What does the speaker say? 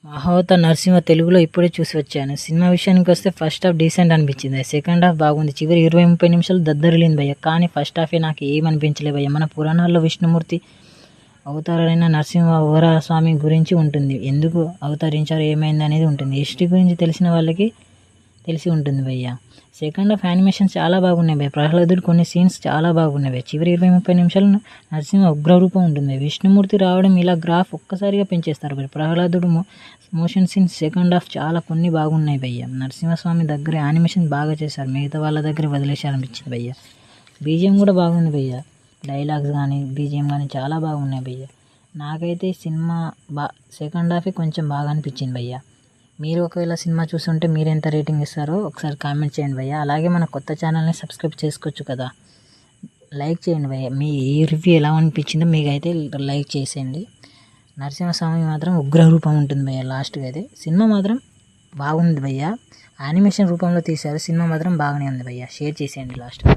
Avatar Narasimha తెలుగులో ఇప్పుడే చూసి వచ్చాను. సినిమా విషయానికి వస్తే ఫస్ట్ హాఫ్ డీసెంట్ అనిపించింది. సెకండ్ హాఫ్ బాగుంది. చివరి 20-30 నిమిషాలు దద్దరిల్లింది భయ్య. కానీ ఫస్ట్ హాఫే నాకు ఏమనిపించలే భయ్య. మన పురాణాల్లో విష్ణుమూర్తి అవతారైన నరసింహ స్వామి గురించి ఉంటుంది. ఎందుకు అవతరించారు, ఏమైంది అనేది ఉంటుంది. హిస్టరీ గురించి తెలిసిన వాళ్ళకి తెలిసి ఉంటుంది భయ్య. సెకండ్ హాఫ్ యానిమేషన్ చాలా బాగున్నాయి భయ్య. ప్రహ్లాదుడు కొన్ని సీన్స్ చాలా బాగున్నాయి భయ్య. చివరి 20-30 నిమిషాలు నరసింహ ఉగ్రరూపం ఉంటుంది. విష్ణుమూర్తి రావడం ఇలా గ్రాఫ్ ఒక్కసారిగా పెంచేస్తారు భయ్య. ప్రహ్లాదుడు మోషన్ సీన్స్ సెకండ్ హాఫ్ చాలా కొన్ని బాగున్నాయి భయ్య. నరసింహస్వామి దగ్గర యానిమేషన్ బాగా చేశారు. మిగతా వాళ్ళ దగ్గర వదిలేశారు అనిపించింది భయ్య. బీజిఎం కూడా బాగుంది భయ్య. డైలాగ్స్ కానీ బీజిఎం కానీ చాలా బాగున్నాయి భయ్య. నాకైతే సినిమా సెకండ్ హాఫే కొంచెం బాగా అనిపించింది భయ్య. మీరు ఒకవేళ సినిమా చూస్తుంటే మీరు ఎంత రేటింగ్ ఇస్తారో ఒకసారి కామెంట్ చేయండి భయ్య. అలాగే మన కొత్త ఛానల్ని సబ్స్క్రైబ్ చేసుకోవచ్చు కదా. లైక్ చేయండి భయ్య. మీ ఈ రివ్యూ ఎలా అనిపించిందో మీకైతే లైక్ చేసేయండి. నరసింహస్వామి మాత్రం ఉగ్రరూపం ఉంటుంది భయ్య లాస్ట్గా అయితే. సినిమా మాత్రం బాగుంది భయ్య. యానిమేషన్ రూపంలో తీశారు. సినిమా మాత్రం బాగానే ఉంది భయ్య. షేర్ చేసేయండి లాస్ట్గా.